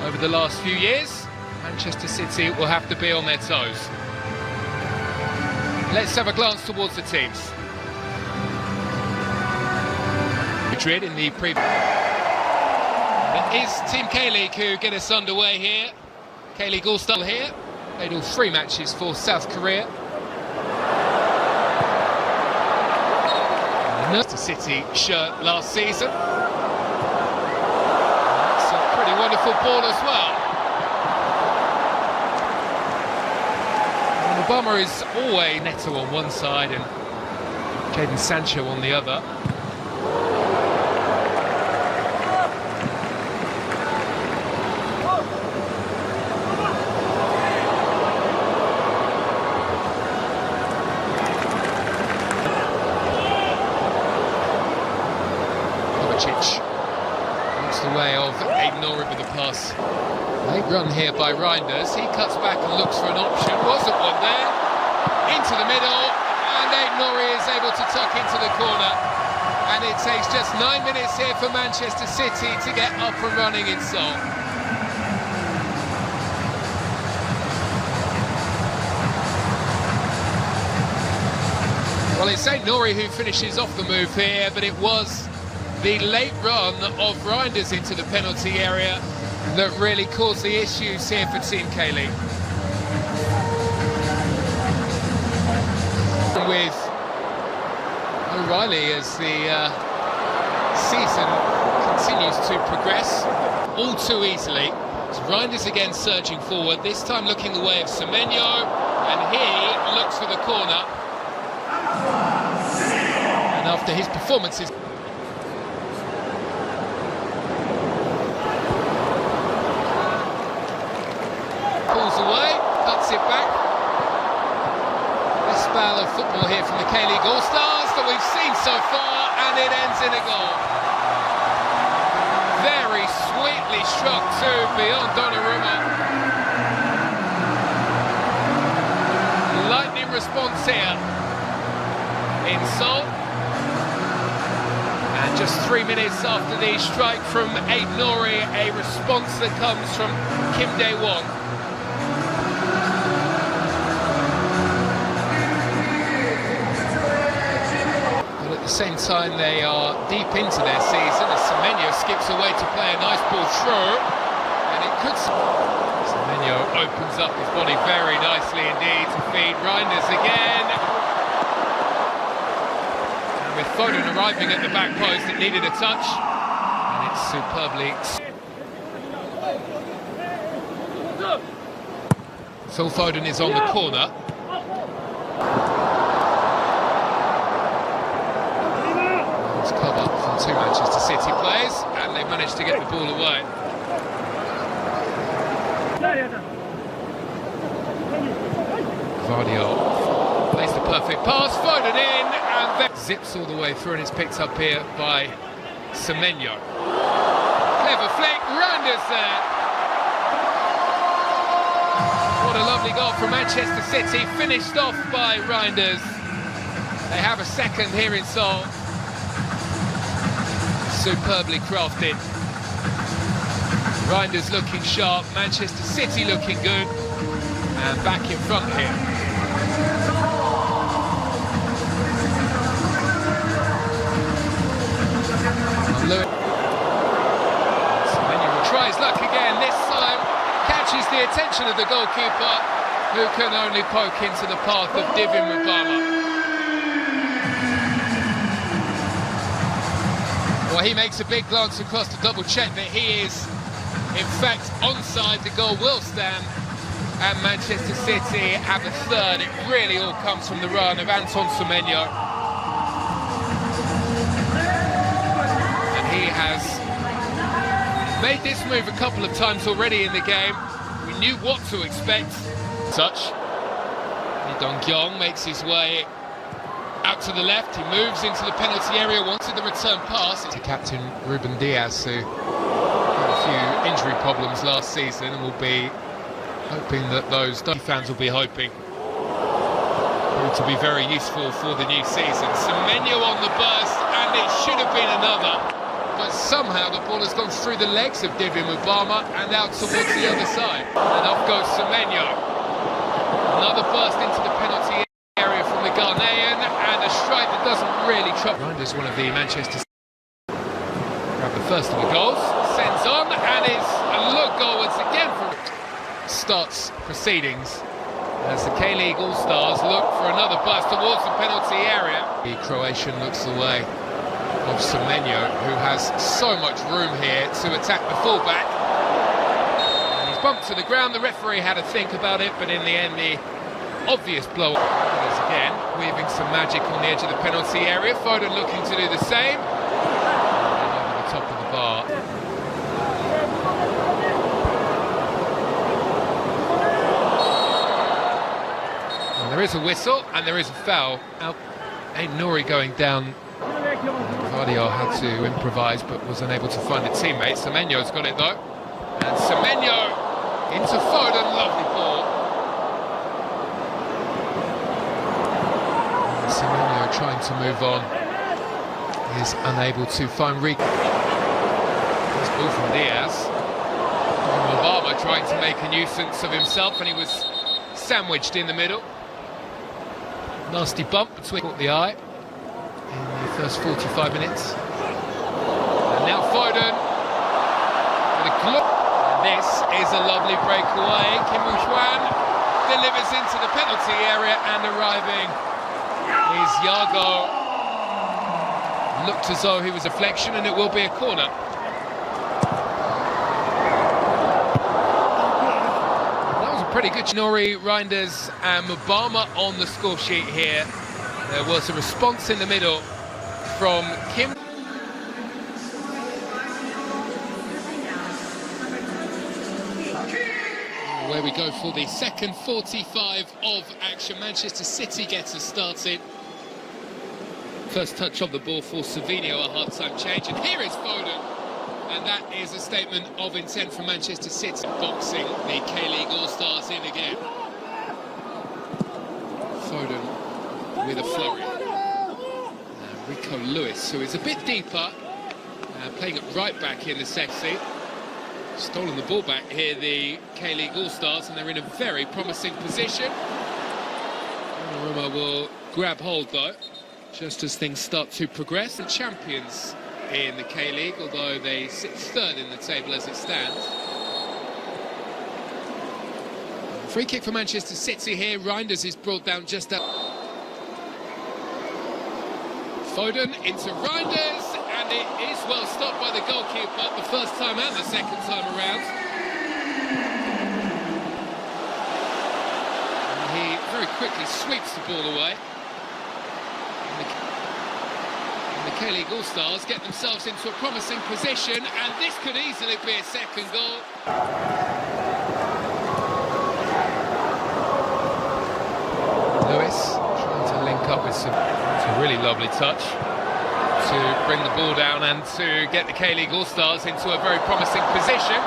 over the last few years. Manchester City will have to be on their toes. Let's have a glance towards the teams. Madrid in the previous. It is Team K-League who get us underway here. K-League All-Star here. Played all 3 matches for South Korea. Manchester City shirt last season. It's a pretty wonderful ball as well. And Obama is always Neto on one side and Jadon Sancho on the other. Looks the way of Aiden with the pass. Late run here by Reinders. He cuts back and looks for an option. Wasn't one there. Into the middle, and Aiden is able to tuck into the corner. And it takes just 9 minutes here for Manchester City to get up and running in Seoul. Well, it's Aiden who finishes off the move here, but it was the late run of Reinders into the penalty area that really caused the issues here for Team K-League. With O'Reilly as the season continues to progress all too easily. It's Reinders again surging forward, this time looking the way of Semenyo, and he looks for the corner. And after his performances, pulls away, cuts it back. Best spell of football here from the K-League All-Stars that we've seen so far, and it ends in a goal. Very sweetly struck too, beyond Donnarumma. Lightning response here in Seoul. And just 3 minutes after the strike from Aiden, a response that comes from Kim Dae-won. At the same time, they are deep into their season as Semenyo skips away to play a nice ball through, and it could. Semenyo opens up his body very nicely indeed to feed Reinders again. And with Foden arriving at the back post, it needed a touch, and it's superbly. Phil Foden is on the corner. Cover from 2 Manchester City players, and they've managed to get the ball away. Vardiol plays the perfect pass, Foden in, and then zips all the way through, and it's picked up here by Semenyo. Clever flick, Reinders there. What a lovely goal from Manchester City, finished off by Reinders. They have a second here in Seoul. Superbly crafted. Reinders looking sharp, Manchester City looking good, and back in front here. Semenyo will try his luck again, this time catches the attention of the goalkeeper, who can only poke into the path of Divin Obama. Well, he makes a big glance across to double check that he is in fact onside. The goal will stand, and Manchester City have a third. It really all comes from the run of Anton Semenyo, and he has made this move a couple of times already in the game. We knew what to expect. Touch. Lee Dong-kyung makes his way out to the left, he moves into the penalty area, wanted the return pass to captain Ruben Diaz, who had a few injury problems last season and will be hoping that those fans will be hoping to be very useful for the new season. Semenyo on the burst, and it should have been another. but somehow the ball has gone through the legs of Divya Mubama and out towards the other side. And off goes Semenyo. Another burst into the penalty area from the Ghanaian, and a strike that doesn't really trouble. Reinders, one of the Manchester grab the first of the goals, sends on, and is a look goal once again from starts proceedings as the K-League All-Stars look for another burst towards the penalty area. The Croatian looks away of Semenyo, who has so much room here to attack the fullback. And he's bumped to the ground. The referee had a think about it, but in the end, the obvious blow is again weaving some magic on the edge of the penalty area. Foden looking to do the same. And over the top of the bar. And there is a whistle and there is a foul. Ain't Nori going down. Vardio had to improvise but was unable to find a teammate. Semenyo's got it though. And Semenyo into Foden, lovely ball. And Semenyo trying to move on. Is unable to find Rico. This ball from Diaz. Obama trying to make a nuisance of himself, and he was sandwiched in the middle. Nasty bump between caught the eye in the first 45 minutes. And now Foden with a glove. This is a lovely breakaway. Kim Woo-Hwan delivers into the penalty area, and arriving is Yago. Looked as though he was a flexion, and it will be a corner. That was a pretty good Nori, Reinders and Mubama on the score sheet here. There was a response in the middle from Kim. Where we go for the second 45 of action. Manchester City gets us started. First touch of the ball for Savinho, a half-time change, and here is Foden, and that is a statement of intent from Manchester City. Boxing the K-League All-Stars in again. Foden with a flurry. Rico Lewis, who is a bit deeper, playing it right back in the sexy. Stolen the ball back here, the K-League All-Stars, and they're in a very promising position. Donnarumma will grab hold though, just as things start to progress. The champions in the K-League, although they sit third in the table as it stands. Free kick for Manchester City here. Reinders is brought down just up. Foden into Reinders, and it is well stopped by the goalkeeper the first time and the second time around. And he very quickly sweeps the ball away. The K-League All-Stars get themselves into a promising position, and this could easily be a second goal. Lewis trying to link up with some... It's a really lovely touch to bring the ball down and to get the K-League All-Stars into a very promising position.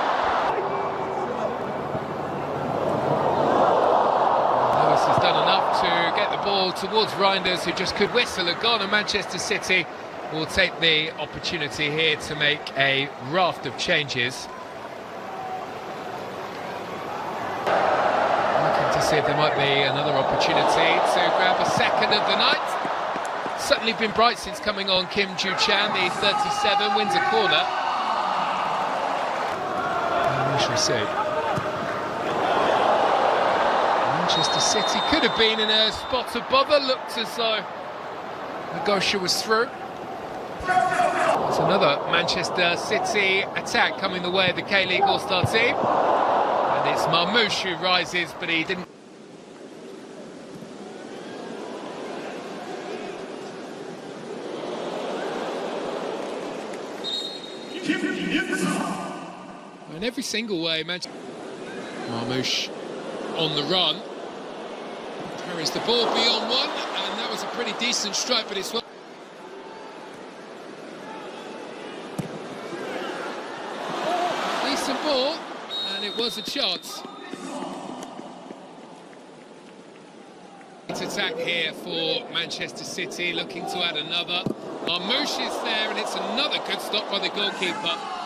Lewis has done enough to get the ball towards Reinders, who just could whistle a goal, and Manchester City will take the opportunity here to make a raft of changes. Looking to see if there might be another opportunity to grab a second of the night. Certainly been bright since coming on. Kim Joo-chan, the 37, wins a corner. What should we say? Manchester City could have been in a spot of bother. Looked as though Nagosha was through. It's another Manchester City attack coming the way of the K-League All-Star team. And it's Marmoush who rises, but he didn't. In every single way, Marmoush on the run. Carries the ball beyond one, and that was a pretty decent strike, but it's well. Decent ball, and it was a chance. It's attack here for Manchester City, looking to add another. Marmouche is there, and it's another good stop by the goalkeeper.